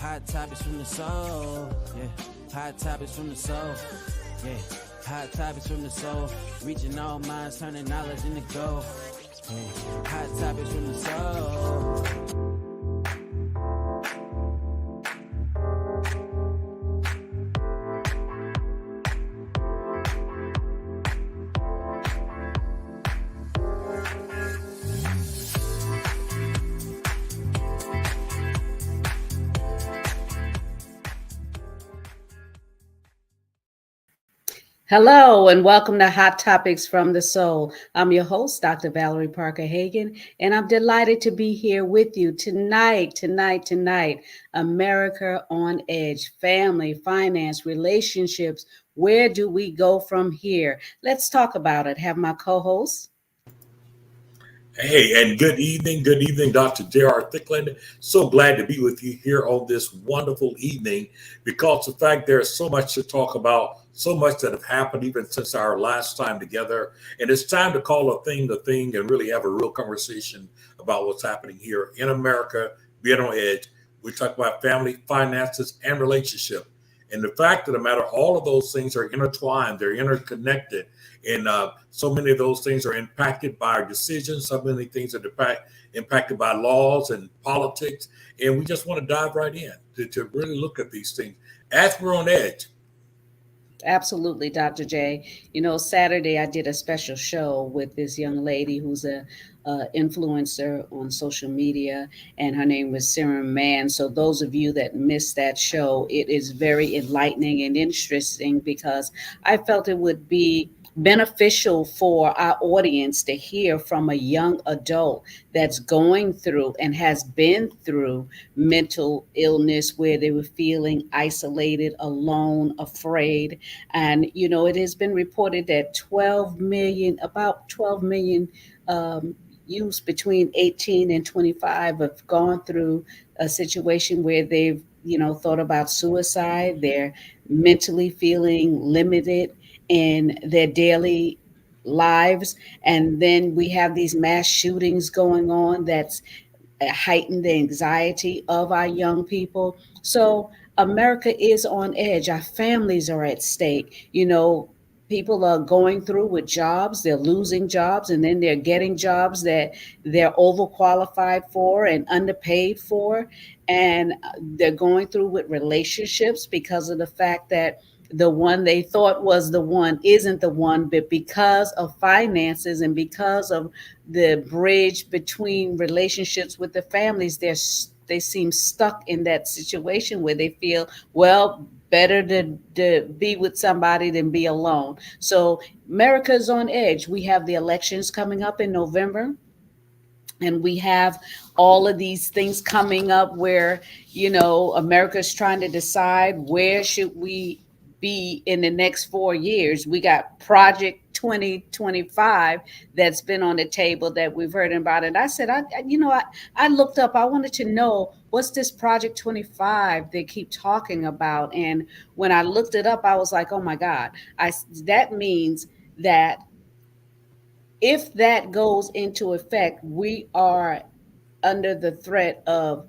Hot topics from the soul. Yeah. Hot topics from the soul. Yeah. Hot topics from the soul. Reaching all minds, turning knowledge into gold. Yeah. Hot topics from the soul. Hello and welcome to Hot Topics from the Soul. I'm your host, Dr. Valerie Parker Hagan, and I'm delighted to be here with you tonight. America on Edge, family, finance, relationships. Where do we go from here? Let's talk about it. Have my co-host. Hey, and good evening, Dr. J.R. Thicklin. So glad to be with you here on this wonderful evening because in fact, there's so much to talk about, so much that have happened even since our last time together. And it's time to call a thing and really have a real conversation about what's happening here in America, being on edge. We talk about family, finances, and relationship. And the fact of the matter, all of those things are intertwined, they're interconnected. And so many of those things are impacted by our decisions. So many things are impacted by laws and politics. And we just want to dive right in to really look at these things as we're on edge. Absolutely, Dr. J. You know, Saturday I did a special show with this young lady who's a influencer on social media, and her name was Sarah Mann. So those of you that missed that show, it is very enlightening and interesting because I felt it would be beneficial for our audience to hear from a young adult that's going through and has been through mental illness where they were feeling isolated, alone, afraid. And, you know, it has been reported that about 12 million youths between 18 and 25 have gone through a situation where they've, you know, thought about suicide. They're mentally feeling limited in their daily lives. And then we have these mass shootings going on that's heightened the anxiety of our young people. So America is on edge. Our families are at stake. You know, people are going through with jobs, they're losing jobs, and then they're getting jobs that they're overqualified for and underpaid for. And they're going through with relationships because of the fact that the one they thought was the one isn't the one, but because of finances and because of the bridge between relationships with the families, they seem stuck in that situation where they feel, well, better to be with somebody than be alone. So America's on edge. We have the elections coming up in November, and we have all of these things coming up where, you know, America's trying to decide where should we be in the next 4 years. We got Project 2025 that's been on the table that we've heard about. And I said, I looked up, I wanted to know what's this Project 25 they keep talking about. And when I looked it up, I was like, oh my God, that means that if that goes into effect, we are under the threat of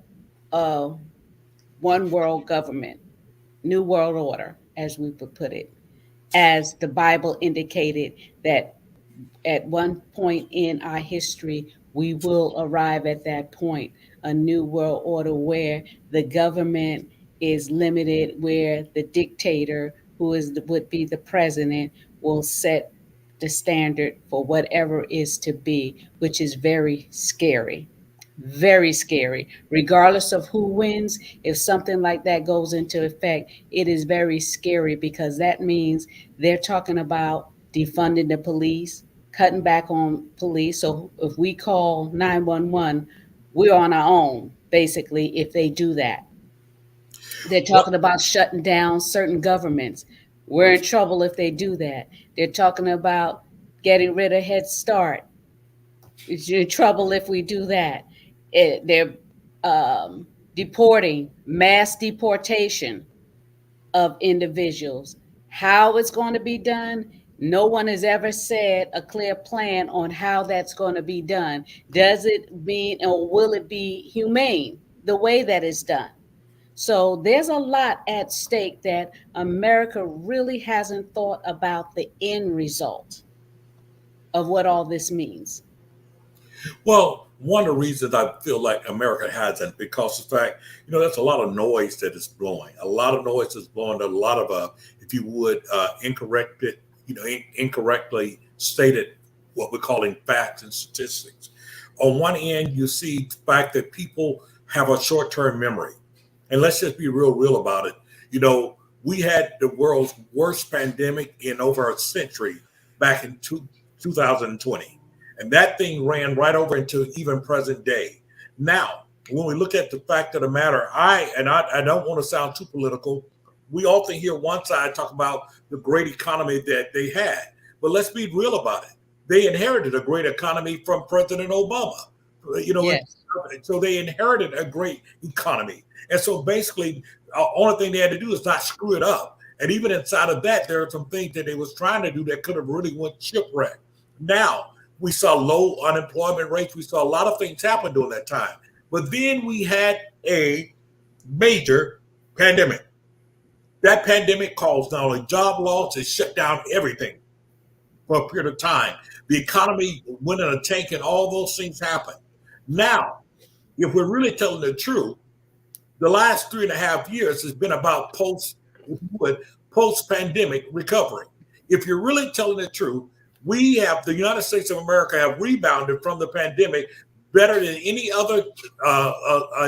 uh, one world government, new world order, as we would put it, as the Bible indicated that at one point in our history, we will arrive at that point, a new world order where the government is limited, where the dictator, would be the president, will set the standard for whatever is to be, which is very scary. Very scary. Regardless of who wins, if something like that goes into effect, it is very scary because that means they're talking about defunding the police, cutting back on police. So if we call 911, we're on our own, basically, if they do that. They're Well, talking about shutting down certain governments. We're in trouble if they do that. They're talking about getting rid of Head Start. It's in trouble if we do that. They're deporting, mass deportation of individuals. How it's going to be done, no one has ever said a clear plan on how that's going to be done. Does it mean or will it be humane the way that it's done? So there's a lot at stake that America really hasn't thought about the end result of what all this means. Well, one of the reasons I feel like America hasn't, because of the fact, there's a lot of noise that is blowing. A lot of noise is blowing. A lot of, if you would, incorrectly stated what we're calling facts and statistics. On one end, you see the fact that people have a short-term memory. And let's just be real about it. We had the world's worst pandemic in over a century back in 2020. And that thing ran right over into even present day. Now, when we look at the fact of the matter, I don't want to sound too political. We often hear one side talk about the great economy that they had. But let's be real about it. They inherited a great economy from President Obama. Yes. So they inherited a great economy. And so basically, the only thing they had to do is not screw it up. And even inside of that, there are some things that they was trying to do that could have really went shipwreck. Now, we saw low unemployment rates. We saw a lot of things happen during that time. But then we had a major pandemic. That pandemic caused not only job loss, it shut down everything for a period of time. The economy went in a tank and all those things happened. Now, if we're really telling the truth, the last 3.5 years has been about post-pandemic recovery. If you're really telling the truth, the United States of America have rebounded from the pandemic better than any other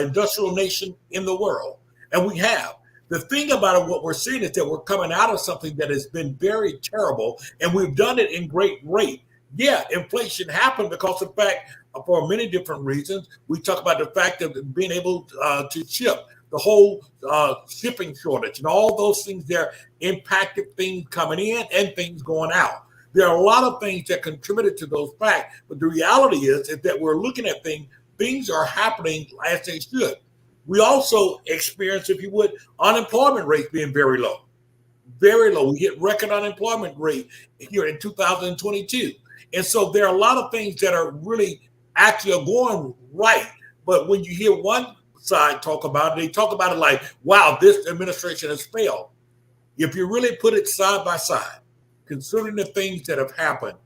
industrial nation in the world. And we have. The thing about it, what we're seeing is that we're coming out of something that has been very terrible, and we've done it in great rate. Yeah, inflation happened because of the fact, for many different reasons. We talk about the fact of being able to ship, the whole shipping shortage, and all those things there impacted things coming in and things going out. There are a lot of things that contributed to those facts, but the reality is that we're looking at things are happening as they should. We also experience, if you would, unemployment rates being very low. Very low. We hit record unemployment rate here in 2022. And so there are a lot of things that are really actually are going right. But when you hear one side talk about it, they talk about it like, wow, this administration has failed. If you really put it side by side, considering the things that have happened,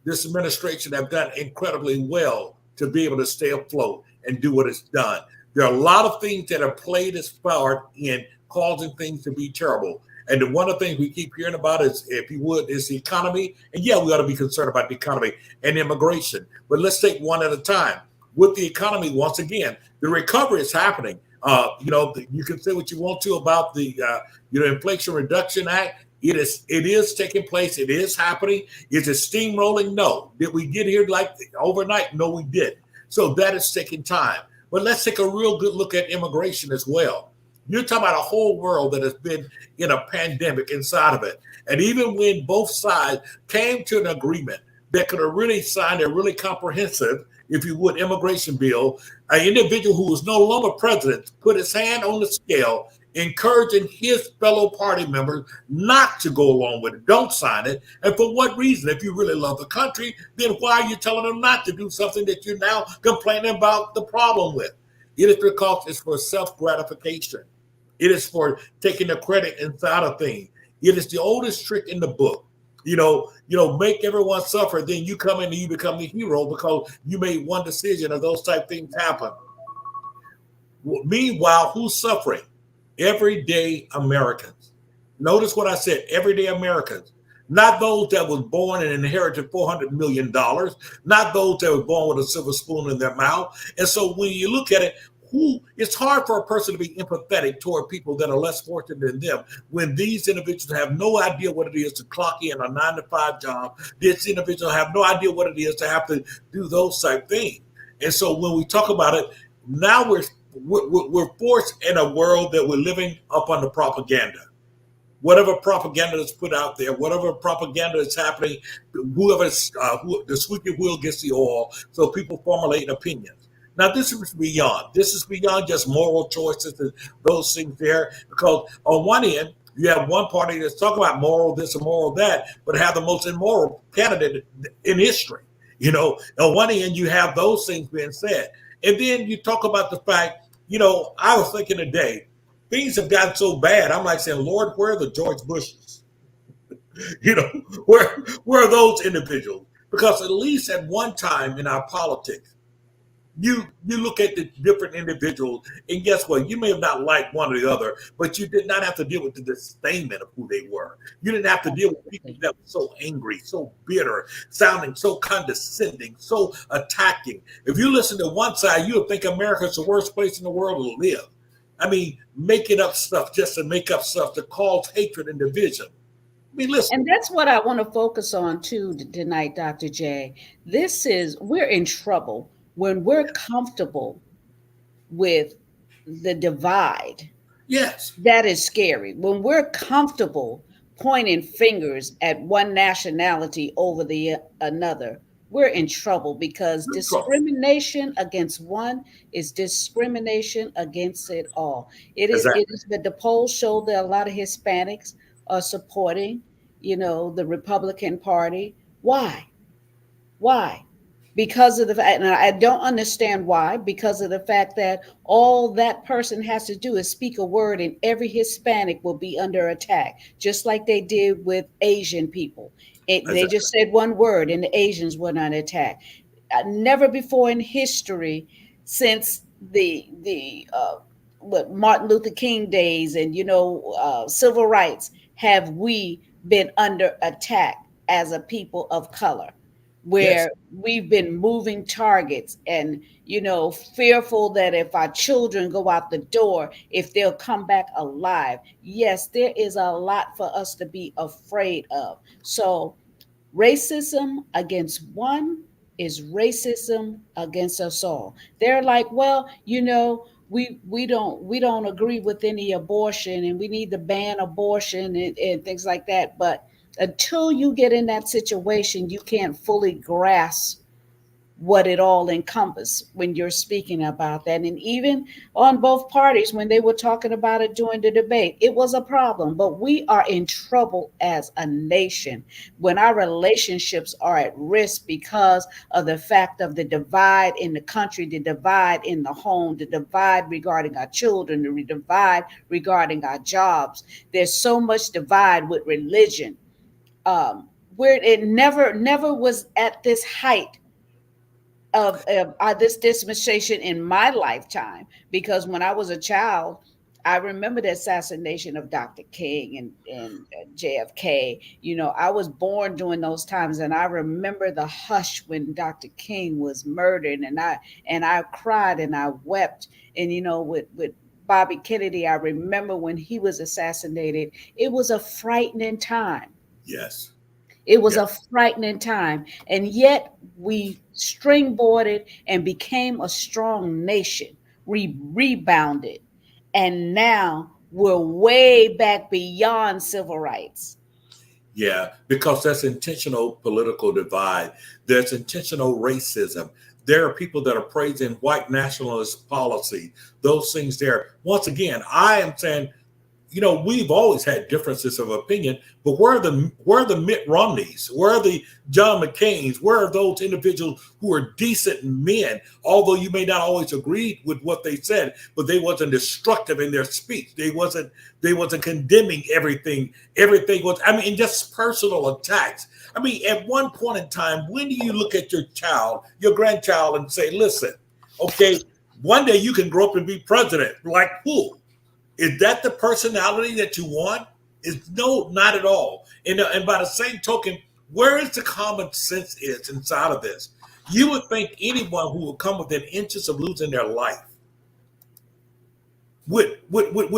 this administration have done incredibly well to be able to stay afloat and do what it's done. There are a lot of things that have played its part in causing things to be terrible. And one of the things we keep hearing about is, if you would, is the economy. And yeah, we ought to be concerned about the economy and immigration. But let's take one at a time. With the economy, once again, the recovery is happening. You can say what you want to about the Inflation Reduction Act. It is taking place. It is happening. Is it steamrolling? No. Did we get here like overnight? No, we didn't. So that is taking time. But let's take a real good look at immigration as well. You're talking about a whole world that has been in a pandemic inside of it. And even when both sides came to an agreement that could have really signed a really comprehensive, if you would, immigration bill, an individual who was no longer president put his hand on the scale, encouraging his fellow party members not to go along with it. Don't sign it. And for what reason? If you really love the country, then why are you telling them not to do something that you're now complaining about the problem with? It is because it's for self-gratification. It is for taking the credit inside of things. It is the oldest trick in the book. Make everyone suffer, then you come in and you become the hero because you made one decision and those type things happen. Meanwhile, who's suffering? Everyday Americans. Notice what I said, everyday Americans. Not those that was born and inherited $400 million, not those that were born with a silver spoon in their mouth. And so when you look at it, it's hard for a person to be empathetic toward people that are less fortunate than them when these individuals have no idea what it is to clock in a 9-to-5 job. These individuals have no idea what it is to have to do those type things. And so when we talk about it, now we're forced in a world that we're living up under propaganda. Whatever propaganda is put out there, whatever propaganda is happening, the squeaky wheel gets the oil, so people formulate opinions. Now, this is beyond. This is beyond just moral choices and those things there, because on one end, you have one party that's talking about moral this and moral that, but have the most immoral candidate in history. On one end, you have those things being said. And then you talk about the fact, I was thinking today, things have gotten so bad. I'm like saying, Lord, where are the George Bushes? You know, where are those individuals? Because at least at one time in our politics, you look at the different individuals, and guess what? You may have not liked one or the other, but you did not have to deal with the disdainment of who they were. You didn't have to deal with people that were so angry, so bitter, sounding so condescending, so attacking. If you listen to one side, you would think America's the worst place in the world to live. I mean, making up stuff just to make up stuff to cause hatred and division. I mean, listen. And that's what I want to focus on too tonight, Dr. J. We're in trouble when we're comfortable with the divide. Yes. That is scary. When we're comfortable pointing fingers at one nationality over the another, we're in trouble because discrimination against one is discrimination against it all. Exactly. It is that the polls show that a lot of Hispanics are supporting, the Republican Party. Why? Why? Because of the fact, and I don't understand why, because of the fact that all that person has to do is speak a word and every Hispanic will be under attack, just like they did with Asian people. They just said one word and the Asians were under attack. Never before in history, since the Martin Luther King days and, civil rights, have we been under attack as a people of color, where we've been moving targets and, fearful that if our children go out the door, if they'll come back alive. Yes, there is a lot for us to be afraid of. So racism against one is racism against us all. They're like, well, we don't agree with any abortion and we need to ban abortion and things like that. But until you get in that situation, you can't fully grasp what it all encompasses when you're speaking about that. And even on both parties, when they were talking about it during the debate, it was a problem. But we are in trouble as a nation when our relationships are at risk because of the fact of the divide in the country, the divide in the home, the divide regarding our children, the divide regarding our jobs. There's so much divide with religion. Where it never was at this height of this dispensation in my lifetime, because when I was a child, I remember the assassination of Dr. King and JFK. I was born during those times, and I remember the hush when Dr. King was murdered, and I cried and I wept. And with Bobby Kennedy, I remember when he was assassinated. It was a frightening time. Yes. It was a frightening time. And yet we springboarded and became a strong nation. We rebounded. And now we're way back beyond civil rights. Yeah, because that's intentional political divide. There's intentional racism. There are people that are praising white nationalist policy, those things there. Once again, I am saying, we've always had differences of opinion, but where are the Mitt Romneys? Where are the John McCains? Where are those individuals who are decent men? Although you may not always agree with what they said, but they wasn't destructive in their speech. They wasn't condemning everything. Everything was, just personal attacks. At one point in time, when do you look at your child, your grandchild, and say, listen, okay, one day you can grow up and be president. Like who? Is that the personality that you want? No, not at all. And by the same token, where is the common sense is inside of this? You would think anyone who would come within inches of losing their life would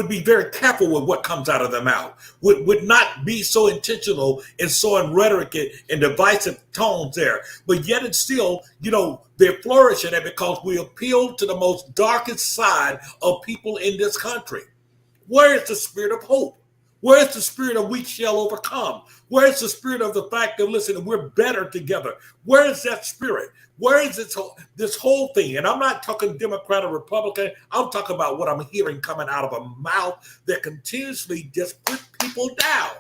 be very careful with what comes out of their mouth, would not be so intentional and so in rhetoric and divisive tones there. But yet it's still, they're flourishing it because we appeal to the most darkest side of people in this country. Where is the spirit of hope? Where is the spirit of we shall overcome? Where is the spirit of the fact that, listen, we're better together? Where is that spirit? Where is this whole thing? And I'm not talking Democrat or Republican. I'm talking about what I'm hearing coming out of a mouth that continuously just put people down.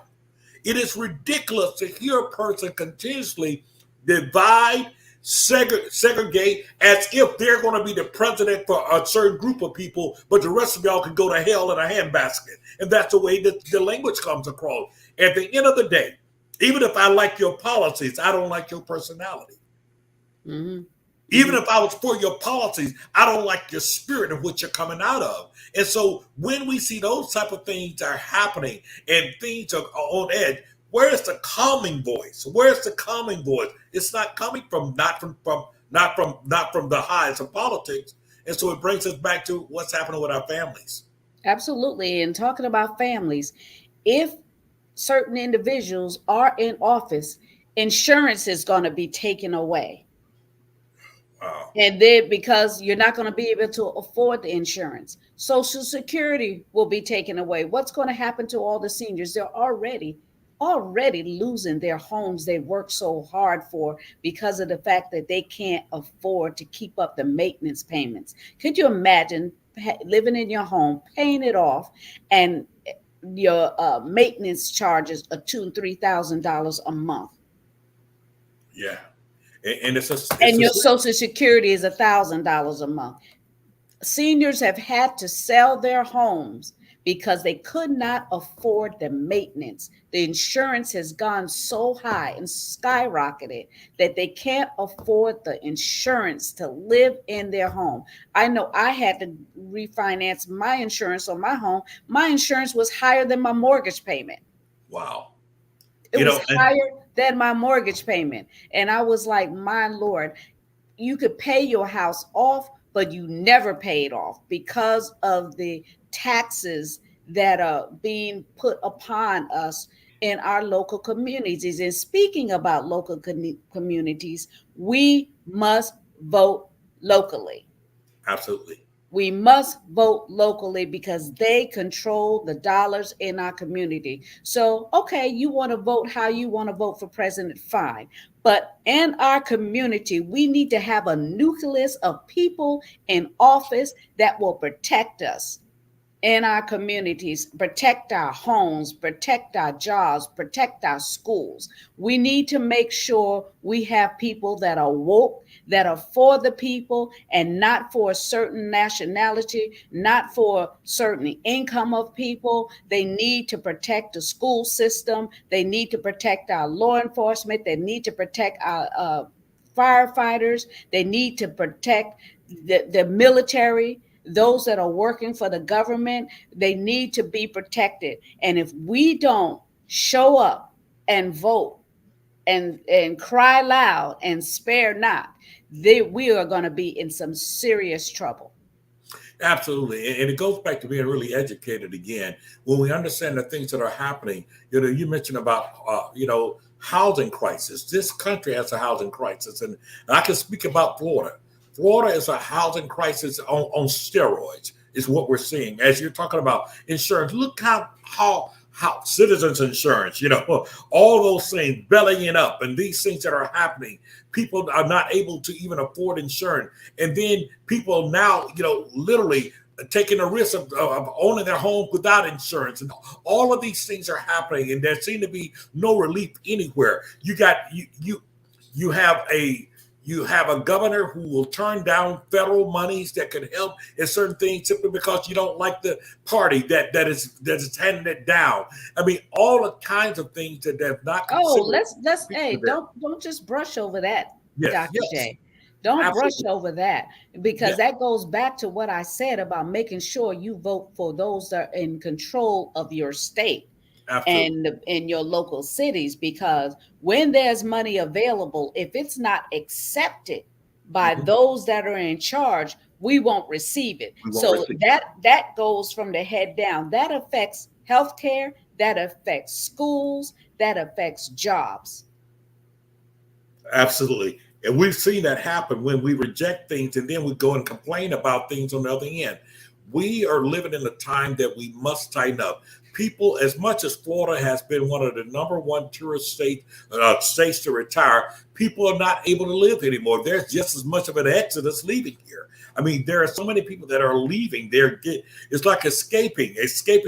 It is ridiculous to hear a person continuously divide, segregate as if they're going to be the president for a certain group of people, but the rest of y'all can go to hell in a handbasket. And that's the way that the language comes across. At the end of the day, even if I like your policies, I don't like your personality. Mm-hmm. Even if I was for your policies, I don't like your spirit of what you're coming out of. And so when we see those type of things are happening and things are on edge, where's the calming voice? Where's the calming voice? It's not coming from not from the highs of politics. And so it brings us back to what's happening with our families. Absolutely. And talking about families, if certain individuals are in office, insurance is going to be taken away. Wow. And then because you're not going to be able to afford the insurance, Social Security will be taken away. What's going to happen to all the seniors? They're already losing their homes they worked so hard for because of the fact that they can't afford to keep up the maintenance payments. Could you imagine living in your home, paying it off, and your maintenance charges are $2,000 and $3,000 a month? Yeah. And your Social Security is $1,000 a month. Seniors have had to sell their homes because they could not afford the maintenance. The insurance has gone so high and skyrocketed that they can't afford the insurance to live in their home. I know I had to refinance my insurance on my home. My insurance was higher than my mortgage payment. Wow. It was higher than my mortgage payment. And I was like, my Lord, you could pay your house off, but you never pay it off because of the taxes that are being put upon us in our local communities. And speaking about local communities, we must vote locally. Absolutely. We must vote locally because they control the dollars in our community. So, okay, you want to vote how you want to vote for president, fine. But in our community, we need to have a nucleus of people in office that will protect us in our communities, protect our homes, protect our jobs, protect our schools. We need to make sure we have people that are woke, that are for the people and not for a certain nationality, not for certain income of people. They need to protect the school system. They need to protect our law enforcement. They need to protect our firefighters. They need to protect the military. Those that are working for the government, they need to be protected. And if we don't show up and vote and cry loud and spare not, we are going to be in some serious trouble. Absolutely. And it goes back to being really educated again. When we understand the things that are happening, you mentioned about, housing crisis. This country has a housing crisis. And I can speak about Florida. Florida is a housing crisis on steroids, is what we're seeing. As you're talking about insurance, look how citizens insurance, all those things bellying up and these things that are happening. People are not able to even afford insurance. And then people now, literally taking the risk of owning their home without insurance. And all of these things are happening and there seems to be no relief anywhere. You have a governor who will turn down federal monies that could help in certain things simply because you don't like the party that is handing it down. I mean, all the kinds of things that have not. Don't just brush over that, yes, Dr. J. Don't Absolutely. Brush over that because that goes back to what I said about making sure you vote for those that are in control of your state. Absolutely. And in your local cities, because when there's money available, if it's not accepted by those that are in charge, we won't receive it. That goes from the head down. That affects healthcare, that affects schools, that affects jobs. Absolutely. And we've seen that happen when we reject things and then we go and complain about things on the other end. We are living in a time that we must tighten up. People, as much as Florida has been one of the number one tourist states to retire, people are not able to live anymore. There's just as much of an exodus leaving here. I mean, there are so many people that are leaving. It's like escaping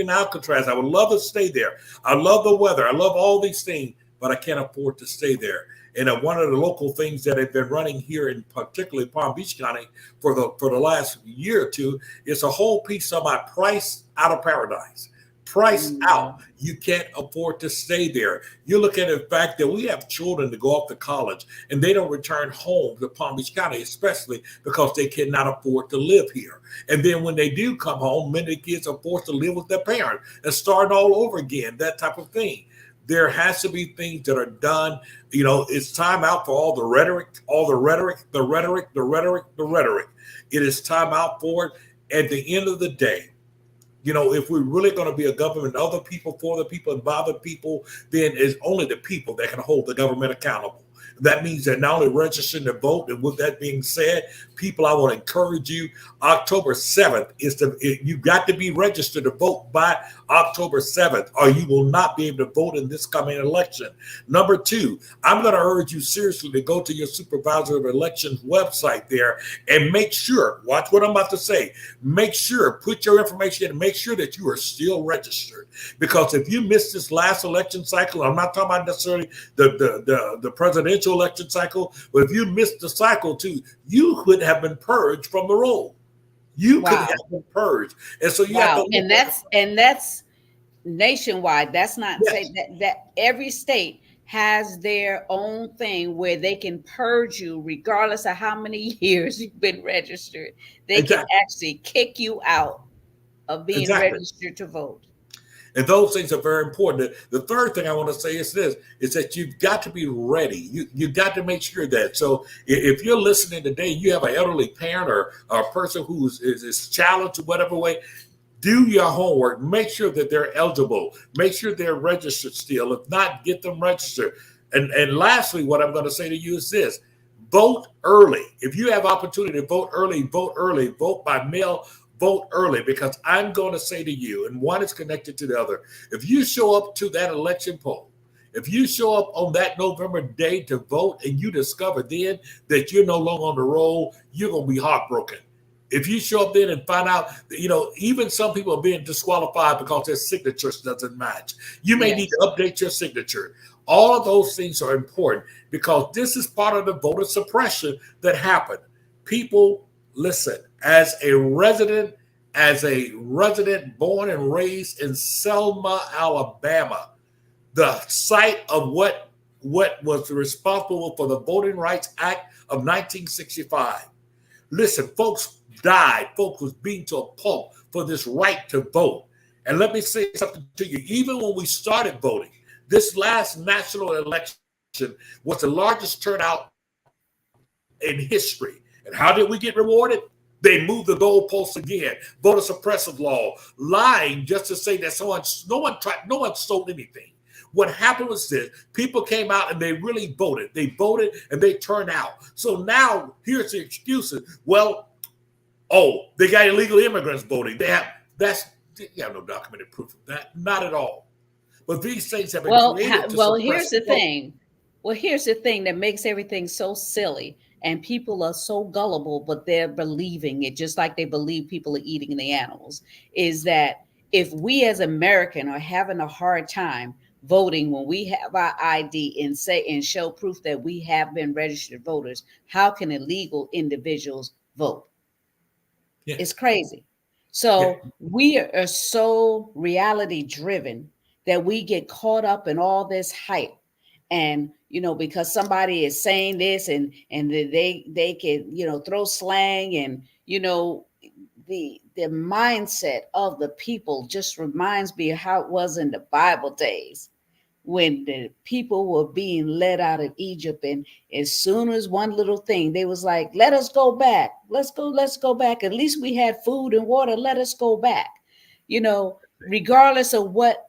Alcatraz. I would love to stay there. I love the weather. I love all these things, but I can't afford to stay there. And one of the local things that have been running here in particularly Palm Beach County for the last year or two is a whole piece on my price out of paradise. Price out. You can't afford to stay there. You look at the fact that we have children to go off to college and they don't return home to Palm Beach County, especially because they cannot afford to live here. And then when they do come home, many kids are forced to live with their parents and start all over again, that type of thing. There has to be things that are done. You know, it's time out for all the rhetoric, the rhetoric. It is time out for it. At the end of the day, you know, if we're really going to be a government of the people, for the people, and by the people, then it's only the people that can hold the government accountable. That means that not only registering to vote, and with that being said, people, I want to encourage you, October 7th you got to be registered to vote by October 7th, or you will not be able to vote in this coming election. Number two, I'm going to urge you seriously to go to your supervisor of elections website there and make sure, watch what I'm about to say, make sure, put your information in and make sure that you are still registered. Because if you missed this last election cycle, I'm not talking about necessarily the presidential election cycle, but if you missed the cycle too, you could have been purged from the roll. You could have been purged, and so you have to. And that's nationwide. That's not saying that every state has their own thing where they can purge you regardless of how many years you've been registered. They can actually kick you out of being registered to vote. And those things are very important. The third thing I want to say is this, is that you've got to be ready. You've got to make sure that. So if you're listening today, you have an elderly parent or a person who is challenged in whatever way, do your homework. Make sure that they're eligible. Make sure they're registered still. If not, get them registered. And lastly, what I'm going to say to you is this, vote early. If you have opportunity to vote early, vote by mail, vote early, because I'm going to say to you, and one is connected to the other. If you show up to that election poll, if you show up on that November day to vote and you discover then that you're no longer on the roll, you're going to be heartbroken. If you show up then and find out, you know, even some people are being disqualified because their signatures doesn't match. You may need to update your signature. All of those things are important because this is part of the voter suppression that happened. People, listen, as a resident born and raised in Selma, Alabama, the site of what was responsible for the Voting Rights Act of 1965. Listen, folks died. Folks was beaten to a pulp for this right to vote. And let me say something to you. Even when we started voting, this last national election was the largest turnout in history. And how did we get rewarded? They moved the goalposts again. Voter suppressive law, lying just to say that no one stole anything. What happened was this: people came out and they really voted. They voted and they turned out. So now here's the excuses. Well, they got illegal immigrants voting. They have no documented proof of that. Not at all. But these things have been created. Here's the thing. Well, here's the thing that makes everything so silly. And people are so gullible, but they're believing it, just like they believe people are eating the animals, is that if we as Americans are having a hard time voting when we have our ID and show proof that we have been registered voters, how can illegal individuals vote? Yeah. It's crazy. So we are so reality driven that we get caught up in all this hype. And, you know, because somebody is saying this and they can, you know, throw slang and, you know, the mindset of the people just reminds me of how it was in the Bible days when the people were being led out of Egypt. And as soon as one little thing, they was like, let us go back. Let's go back. At least we had food and water. Let us go back. You know, regardless of what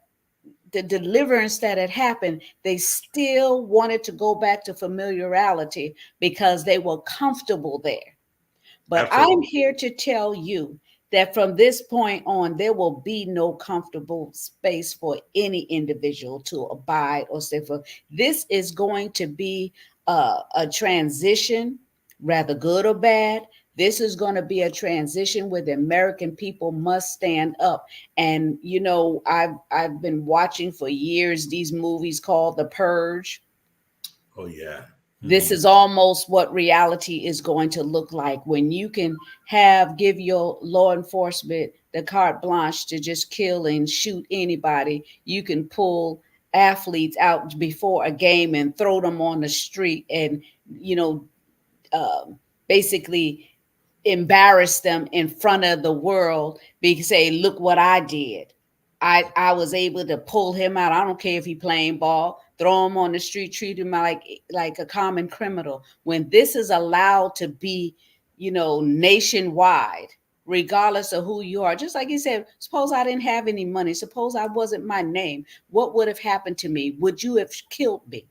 the deliverance that had happened, they still wanted to go back to familiarity because they were comfortable there. But I'm here to tell you that from this point on, there will be no comfortable space for any individual to abide or stay for. This is going to be a transition, rather good or bad. This is going to be a transition where the American people must stand up. And, you know, I've been watching for years these movies called The Purge. Oh, yeah. This is almost what reality is going to look like when you can give your law enforcement the carte blanche to just kill and shoot anybody. You can pull athletes out before a game and throw them on the street and, you know, basically embarrass them in front of the world because say, look what I did. I was able to pull him out. I don't care if he playing ball, throw him on the street, treat him like a common criminal. When this is allowed to be, you know, nationwide, regardless of who you are, just like you said, suppose I didn't have any money. Suppose I wasn't my name. What would have happened to me? Would you have killed me?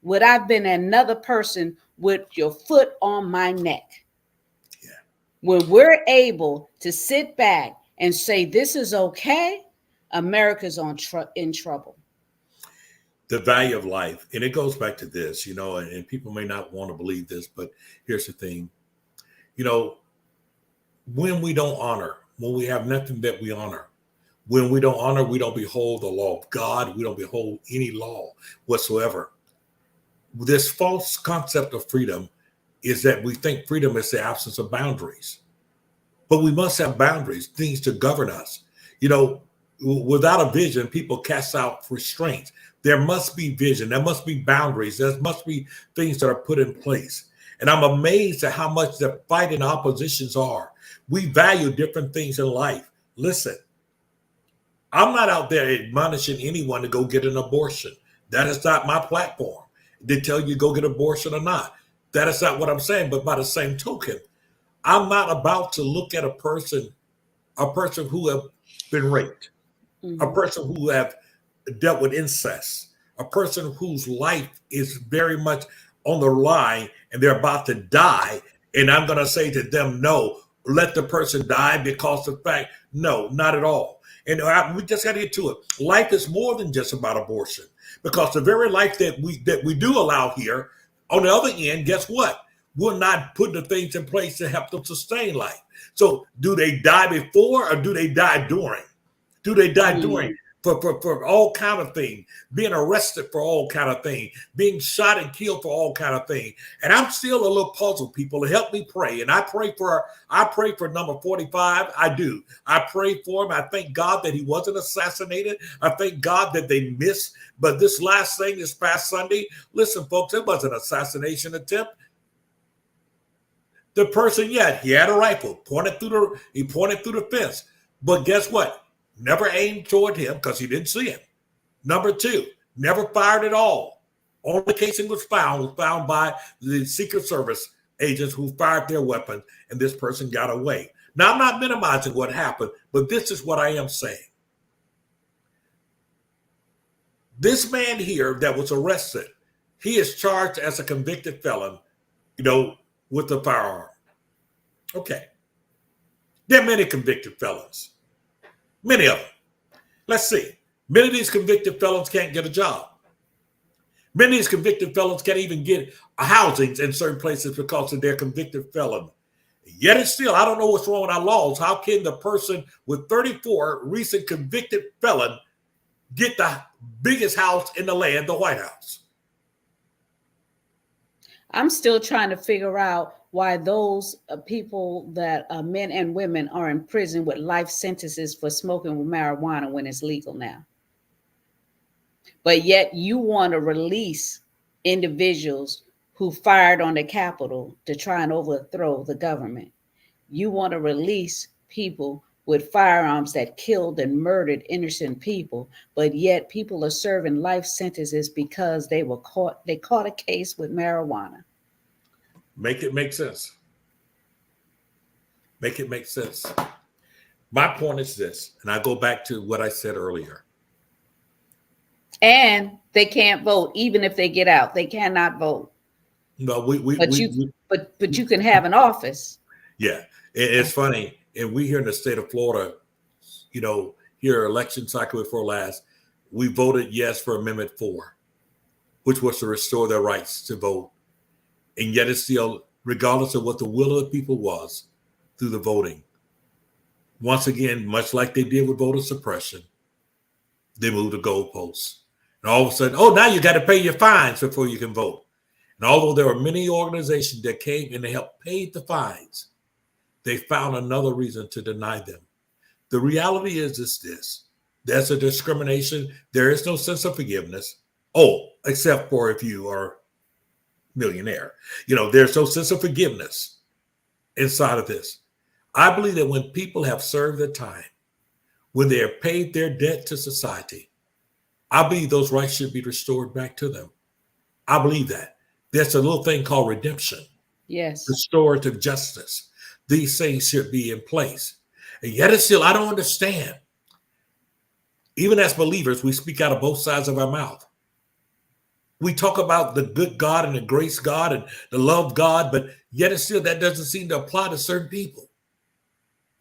Would I have been another person with your foot on my neck? Yeah. When we're able to sit back and say, this is okay, America's in trouble. The value of life. And it goes back to this, you know, and people may not want to believe this, but here's the thing. You know, when we don't honor, when we have nothing that we honor, when we don't honor, we don't behold the law of God. We don't behold any law whatsoever. This false concept of freedom is that we think freedom is the absence of boundaries. But we must have boundaries, things to govern us. You know, without a vision, people cast out restraints. There must be vision. There must be boundaries. There must be things that are put in place. And I'm amazed at how much the fight and oppositions are. We value different things in life. Listen, I'm not out there admonishing anyone to go get an abortion. That is not my platform. They tell you go get an abortion or not. That is not what I'm saying. But by the same token, I'm not about to look at a person who have been raped, a person who have dealt with incest, a person whose life is very much on the line and they're about to die. And I'm going to say to them, no, let the person die because of the fact, no, not at all. And we just got to get to it. Life is more than just about abortion, because the very life that we do allow here, on the other end, guess what? We're not putting the things in place to help them sustain life. So do they die before or do they die during? Do they die during? For all kind of things, being arrested for all kind of things, being shot and killed for all kind of things. And I'm still a little puzzled, people, to help me pray. And I pray for number 45. I do. I pray for him. I thank God that he wasn't assassinated. I thank God that they missed. But this last thing, this past Sunday, listen, folks, it was an assassination attempt. The person, he had a rifle, pointed through the fence. But guess what? Never aimed toward him because he didn't see him. Number two, never fired at all. Only casing was found by the Secret Service agents who fired their weapons, and this person got away. Now, I'm not minimizing what happened, but this is what I am saying. This man here that was arrested, he is charged as a convicted felon, with a firearm. Okay. There are many convicted felons. Many of them. Let's see. Many of these convicted felons can't get a job. Many of these convicted felons can't even get housing in certain places because of their convicted felon. Yet it's still, I don't know what's wrong with our laws. How can the person with 34 recent convicted felon get the biggest house in the land, the White House? I'm still trying to figure out why those people that men and women are in prison with life sentences for smoking marijuana when it's legal now. But yet you want to release individuals who fired on the Capitol to try and overthrow the government. You want to release people with firearms that killed and murdered innocent people, but yet people are serving life sentences because they caught a case with marijuana. Make it make sense. Make it make sense. My point is this, and I go back to what I said earlier. And they can't vote, even if they get out. They cannot vote. No, but you can have an office. Yeah, it's funny. And we here in the state of Florida, here election cycle before last, we voted yes for Amendment 4, which was to restore their rights to vote. And yet it's still, regardless of what the will of the people was through the voting, once again, much like they did with voter suppression, they moved the goalposts. And all of a sudden, now you got to pay your fines before you can vote. And although there were many organizations that came and they helped pay the fines, they found another reason to deny them. The reality is this. There's a discrimination. There is no sense of forgiveness. Oh, except for if you are millionaire. There's no sense of forgiveness inside of this. I believe that when people have served their time, when they have paid their debt to society, I believe those rights should be restored back to them. I believe that. There's a little thing called redemption. Yes. Restorative justice. These things should be in place. And yet it's still, I don't understand. Even as believers, we speak out of both sides of our mouth. We talk about the good God and the grace God and the love God, but yet it's still, that doesn't seem to apply to certain people.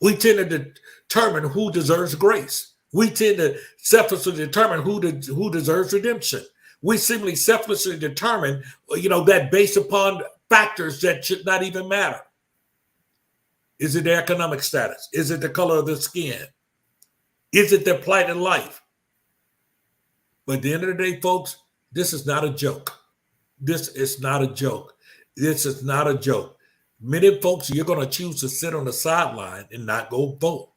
We tend to determine who deserves grace. We tend to selfishly determine who deserves redemption. We simply selfishly determine, that based upon factors that should not even matter. Is it their economic status? Is it the color of their skin? Is it their plight in life? But at the end of the day, folks, this is not a joke. This is not a joke. This is not a joke. Many folks, you're going to choose to sit on the sideline and not go vote.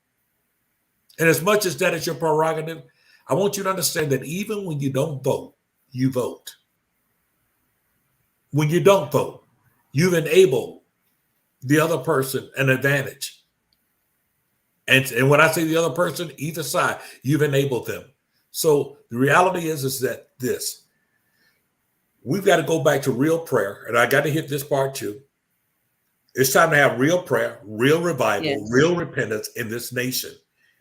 And as much as that is your prerogative, I want you to understand that even when you don't vote, you vote. When you don't vote, you've enabled the other person an advantage. And when I say the other person, either side, you've enabled them. So the reality is that we've got to go back to real prayer. And I got to hit this part too. It's time to have real prayer, real revival, yes, real repentance in this nation.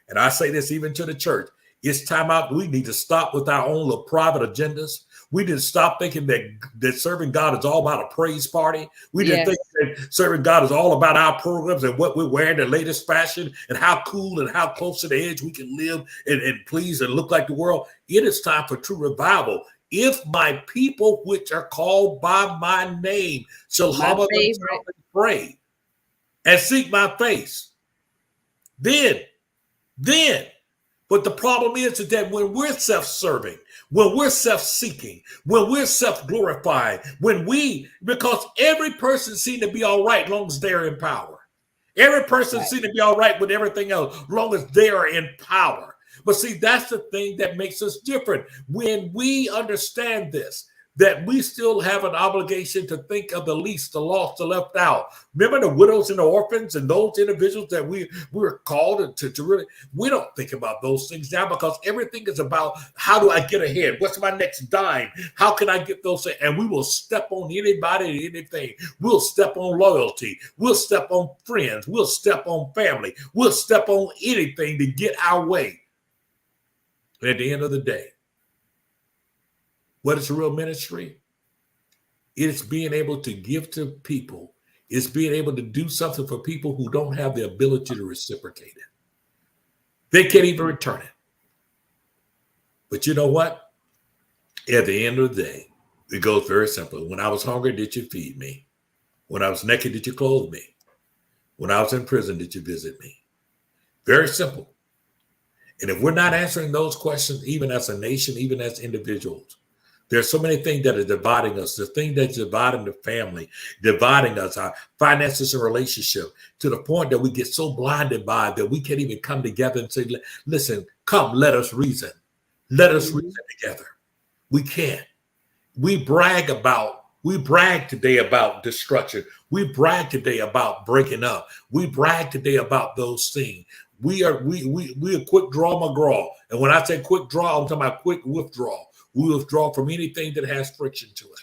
And I say this even to the church. It's time out. We need to stop with our own little private agendas. We need to stop thinking that serving God is all about a praise party. We need to think that serving God is all about our programs and what we're wearing, the latest fashion, and how cool and how close to the edge we can live and please and look like the world. It is time for true revival. If my people, which are called by my name, shall humble themselves and pray and seek my face, then. But the problem is that when we're self-serving, when we're self-seeking, when we're self-glorifying, because every person seems to be all right as long as they're in power. Every person seems to be all right with everything else as long as they are in power. But see, that's the thing that makes us different. When we understand this, that we still have an obligation to think of the least, the lost, the left out. Remember the widows and the orphans and those individuals that we're called to really, we don't think about those things now because everything is about how do I get ahead? What's my next dime? How can I get those things? And we will step on anybody and anything. We'll step on loyalty. We'll step on friends. We'll step on family. We'll step on anything to get our way. And at the end of the day, what is real ministry? It's being able to give to people. It's being able to do something for people who don't have the ability to reciprocate it. They can't even return it. But you know what? At the end of the day, it goes very simple. When I was hungry, did you feed me? When I was naked, did you clothe me? When I was in prison, did you visit me? Very simple. And if we're not answering those questions, even as a nation, even as individuals, there's so many things that are dividing us. The thing that's dividing the family, dividing us, our finances and relationship, to the point that we get so blinded by it that we can't even come together and say, listen, come, let us reason. Let us reason together. We can't. We brag today about destruction. We brag today about breaking up. We brag today about those things. We are quick draw McGraw. And when I say quick draw, I'm talking about quick withdrawal. We withdraw from anything that has friction to it.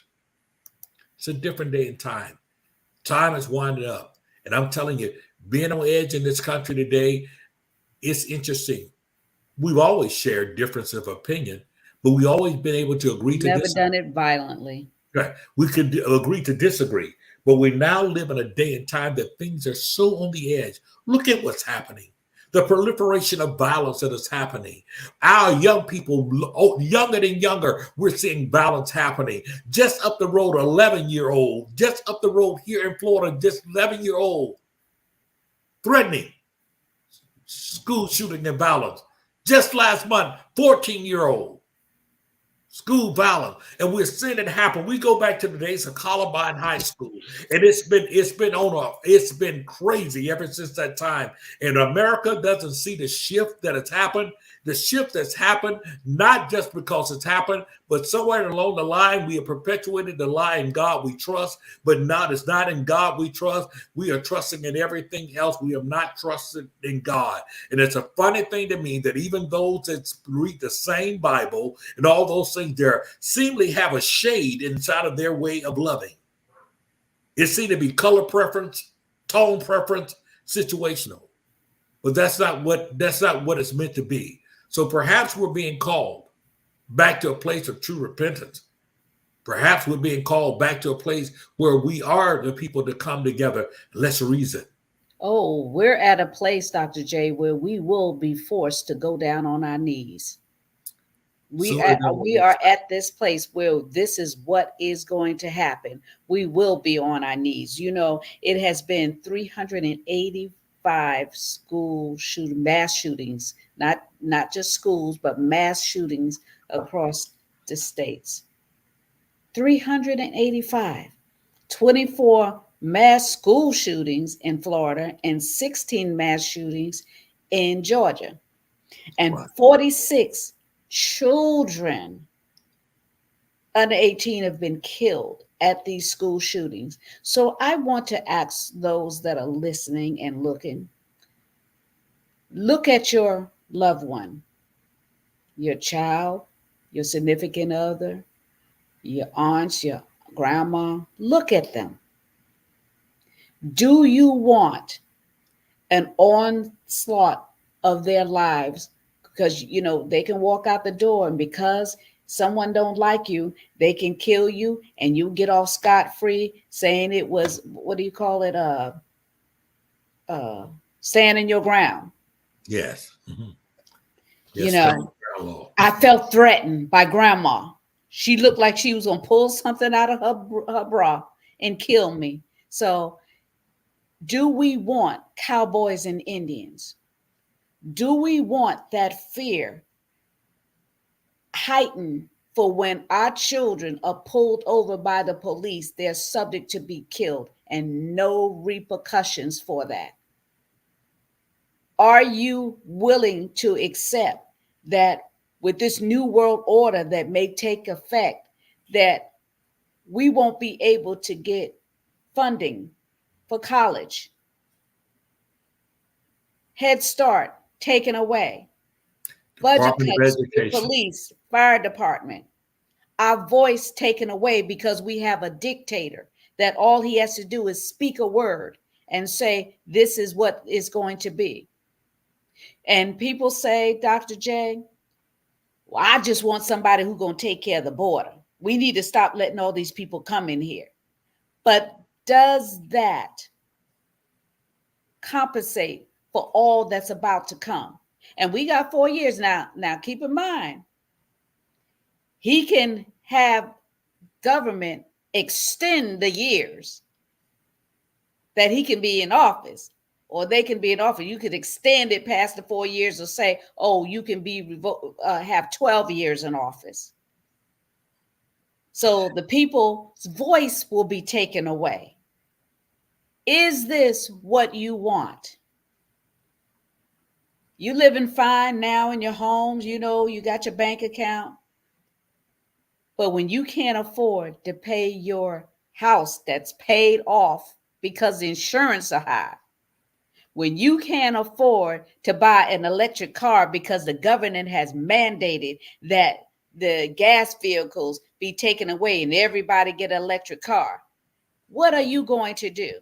It's a different day and time. Time is winding up. And I'm telling you, being on edge in this country today, it's interesting. We've always shared difference of opinion, but we've always been able to agree to disagree. Never done it violently. Right. We could agree to disagree, but we now live in a day and time that things are so on the edge. Look at what's happening. The proliferation of violence that is happening. Our young people, younger and younger, we're seeing violence happening. Just up the road, 11-year-old, just up the road here in Florida, just 11-year-old, threatening school shooting and violence. Just last month, 14-year-old. School violence, and we're seeing it happen. We go back to the days of Columbine High School, and it's been crazy ever since that time. And America doesn't see the shift that has happened. The shift that's happened, not just because it's happened, but somewhere along the line, we have perpetuated the lie in God we trust, but it's not in God we trust. We are trusting in everything else. We have not trusted in God. And it's a funny thing to me that even those that read the same Bible and all those things there seemingly have a shade inside of their way of loving. It seems to be color preference, tone preference, situational. But that's not what it's meant to be. So perhaps we're being called back to a place of true repentance. Perhaps we're being called back to a place where we are the people to come together. Let's reason. Oh, we're at a place, Dr. J, where we will be forced to go down on our knees. We are at this place where this is what is going to happen. We will be on our knees. You know, it has been 385 mass shootings, not just schools, but mass shootings across the states. 385, 24 mass school shootings in Florida, and 16 mass shootings in Georgia, and 46 children under 18 have been killed at these school shootings. So I want to ask those that are listening and looking, look at your loved one, your child, your significant other, your aunts, your grandma. Look at them. Do you want an onslaught of their lives? Because, you know, they can walk out the door, and because someone don't like you, they can kill you, and you get off scot-free saying it was, what do you call it? Stand in your ground. Yes. Mm-hmm. Yes, you know, I felt threatened by grandma. She looked like she was going to pull something out of her bra and kill me. So do we want cowboys and Indians? Do we want that fear heightened for when our children are pulled over by the police, they're subject to be killed and no repercussions for that? Are you willing to accept that with this new world order that may take effect, that we won't be able to get funding for college, Head Start taken away, budget cuts for police, fire department, our voice taken away because we have a dictator that all he has to do is speak a word and say, this is what is going to be. And people say, Dr. J, well, I just want somebody who's going to take care of the border. We need to stop letting all these people come in here. But does that compensate for all that's about to come? And we got 4 years now. Now, keep in mind, he can have government extend the years that he can be in office, or they can be in office. You could extend it past the 4 years, or say, oh, you can be have 12 years in office. So the people's voice will be taken away. Is this what you want? You living fine now in your homes, you know, you got your bank account. But when you can't afford to pay your house that's paid off because the insurance are high, when you can't afford to buy an electric car because the government has mandated that the gas vehicles be taken away and everybody get an electric car, what are you going to do?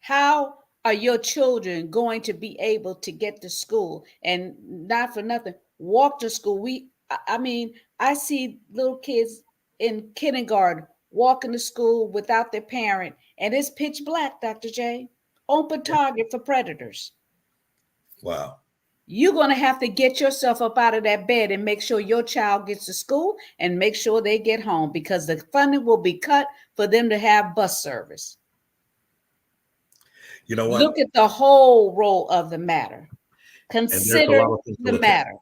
How are your children going to be able to get to school? And not for nothing, walk to school. I see little kids in kindergarten walking to school without their parent, and it's pitch black, Dr. J. Open target for predators. Wow. You're going to have to get yourself up out of that bed and make sure your child gets to school and make sure they get home, because the funding will be cut for them to have bus service. You know what? Look at the whole role of the matter. Consider the matter.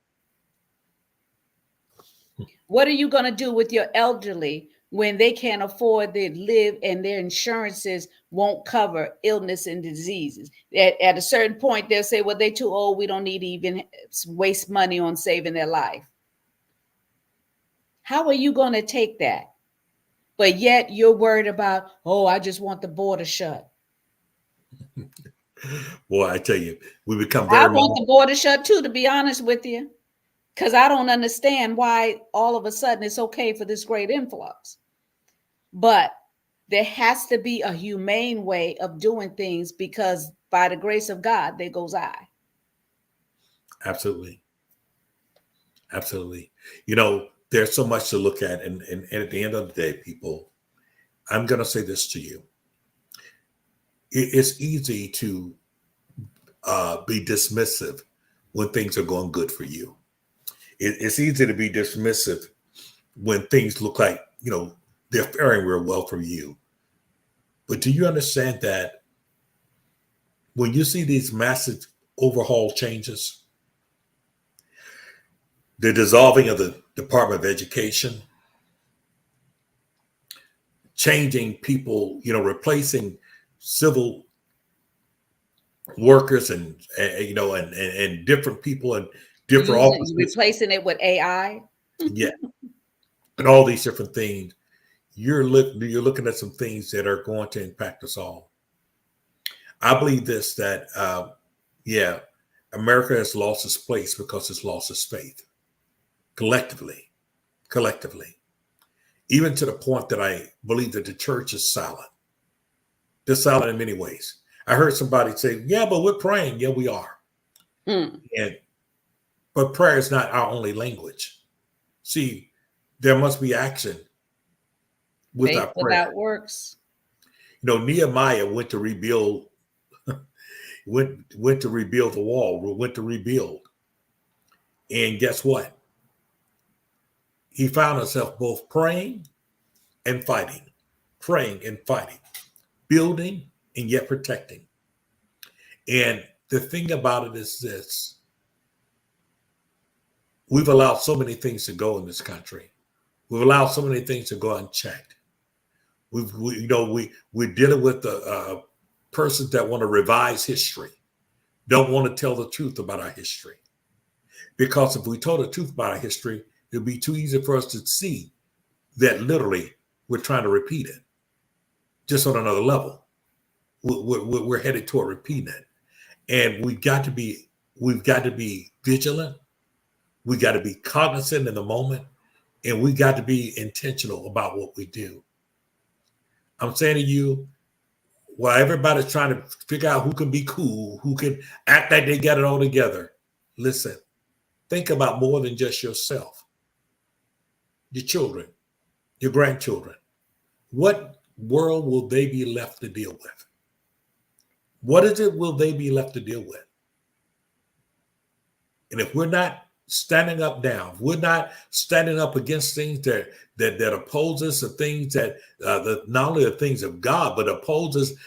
What are you going to do with your elderly when they can't afford to live and their insurances won't cover illness and diseases? At a certain point, they'll say, well, they're too old. We don't need to even waste money on saving their life. How are you going to take that? But yet you're worried about, oh, I just want the border shut. Boy, I tell you, we become I very want the border shut too, to be honest with you, because I don't understand why all of a sudden it's okay for this great influx. But there has to be a humane way of doing things, because by the grace of God, there goes I. Absolutely. Absolutely. You know, there's so much to look at. And at the end of the day, people, I'm going to say this to you. It's easy to be dismissive when things are going good for you. It's easy to be dismissive when things look like, you know, they're faring real well for you. But do you understand that when you see these massive overhaul changes, the dissolving of the Department of Education, changing people, you know, replacing civil workers and you know, and different people and different offices, replacing it with AI. yeah, and all these different things, you're looking at some things that are going to impact us all. I believe this, that yeah, America has lost its place because it's lost its faith collectively, even to the point that I believe that the church is silent. They're silent in many ways. I heard somebody say, yeah, but we're praying. Yeah, we are. But prayer is not our only language. See, there must be action with faith our prayer. Without works. You know, Nehemiah went to rebuild, went to rebuild the wall, went to rebuild. And guess what? He found himself both praying and fighting, building and yet protecting. And the thing about it is this: we've allowed so many things to go in this country. We've allowed so many things to go unchecked. We're dealing with the persons that want to revise history, don't want to tell the truth about our history. Because if we told the truth about our history, it'd be too easy for us to see that literally we're trying to repeat it, just on another level. We're headed toward repeating it, and we've got to be vigilant. We got to be cognizant in the moment, and we got to be intentional about what we do. I'm saying to you, while everybody's trying to figure out who can be cool, who can act like they got it all together, listen, think about more than just yourself, your children, your grandchildren. What world will they be left to deal with? What is it will they be left to deal with? And if we're not standing up down, we're not standing up against things that oppose us, or things that not only the things of God, but opposes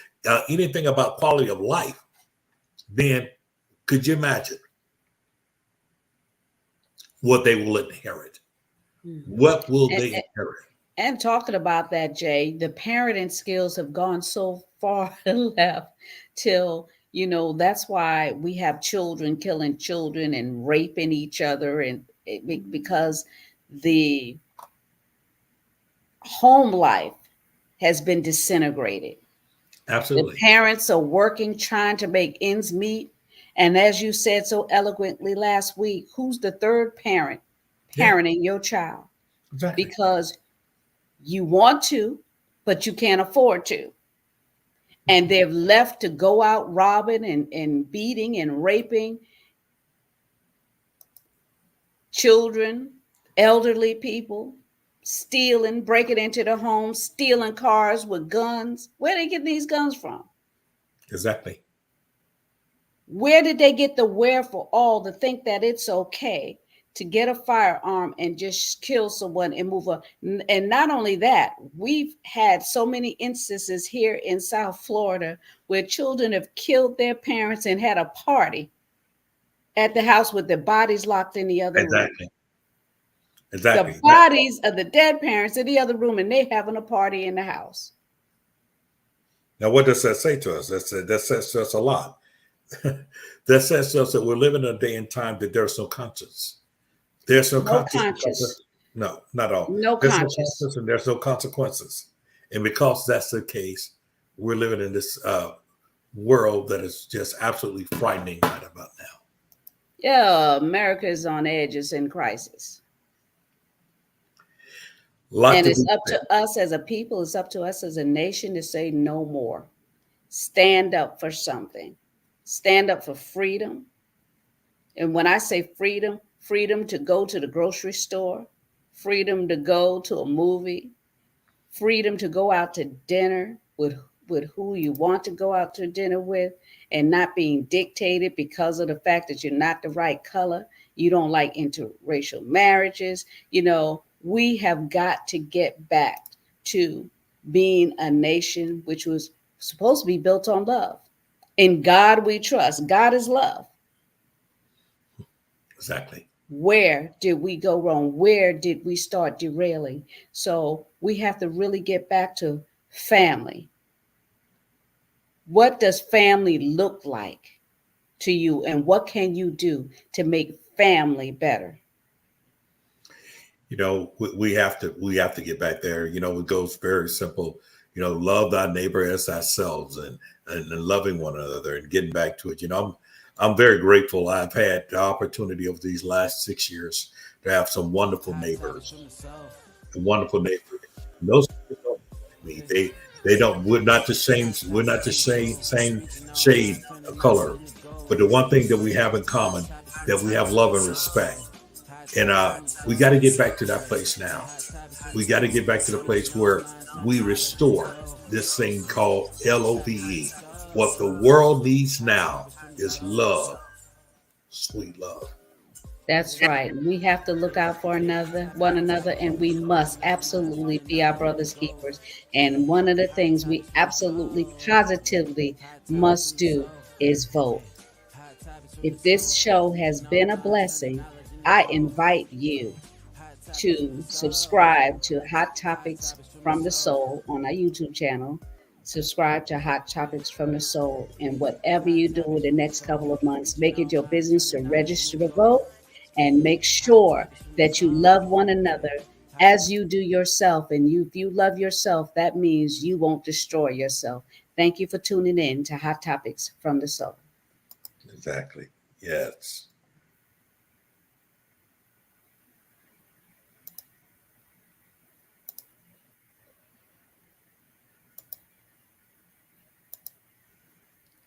anything about quality of life, then could you imagine what they will inherit? What will they inherit? And talking about that, Jay, the parenting skills have gone so far left till, you know, that's why we have children killing children and raping each other, and because the home life has been disintegrated. Absolutely. The parents are working, trying to make ends meet. And as you said so eloquently last week, who's the third parent parenting your child? Exactly. Because you want to, but you can't afford to. And they've left to go out robbing and beating and raping children, elderly people, stealing, breaking into their homes, stealing cars with guns. Where are they getting these guns from? Exactly. Where did they get the wherewithal to think that it's okay to get a firearm and just kill someone and move on? And not only that, we've had so many instances here in South Florida where children have killed their parents and had a party at the house with their bodies locked in the other room. Exactly. The bodies of the dead parents in the other room, and they having a party in the house. Now, what does that say to us? That says to us a lot. That says to us that we're living in a day and time that there's no conscience. There's no conscience. No, not all. No there's conscience. No conscience and there's no consequences. And because that's the case, we're living in this world that is just absolutely frightening right about now. Yeah, America is on edge. It's in crisis. And it's up to us as a people, it's up to us as a nation to say no more. Stand up for something. Stand up for freedom. And when I say freedom, freedom to go to the grocery store, freedom to go to a movie, freedom to go out to dinner with who you want to go out to dinner with, and not being dictated because of the fact that you're not the right color, you don't like interracial marriages. You know, we have got to get back to being a nation which was supposed to be built on love. In God we trust. God is love. Exactly. Where did we go wrong? Where did we start derailing? So we have to really get back to family. What does family look like to you? And what can you do to make family better? You know, we have to get back there. You know, it goes very simple. You know, love thy neighbor as ourselves, and loving one another, and getting back to it. You know, I'm very grateful. I've had the opportunity over these last 6 years to have some wonderful neighbors. Wonderful neighbors. And those people don't like me. They don't. We're not the same. We're not the same shade of color. But the one thing that we have in common, that we have love and respect. And we got to get back to that place now. We got to get back to the place where we restore this thing called LOVE. What the world needs now is love, sweet love. That's right. We have to look out for one another, and we must absolutely be our brother's keepers. And one of the things we absolutely positively must do is vote. If this show has been a blessing, I invite you to subscribe to Hot Topics from the Soul on our YouTube channel. Subscribe to Hot Topics from the Soul, and whatever you do in the next couple of months, make it your business to register to vote, and make sure that you love one another as you do yourself. And if you love yourself, that means you won't destroy yourself. Thank you for tuning in to Hot Topics from the Soul. Exactly. Yes.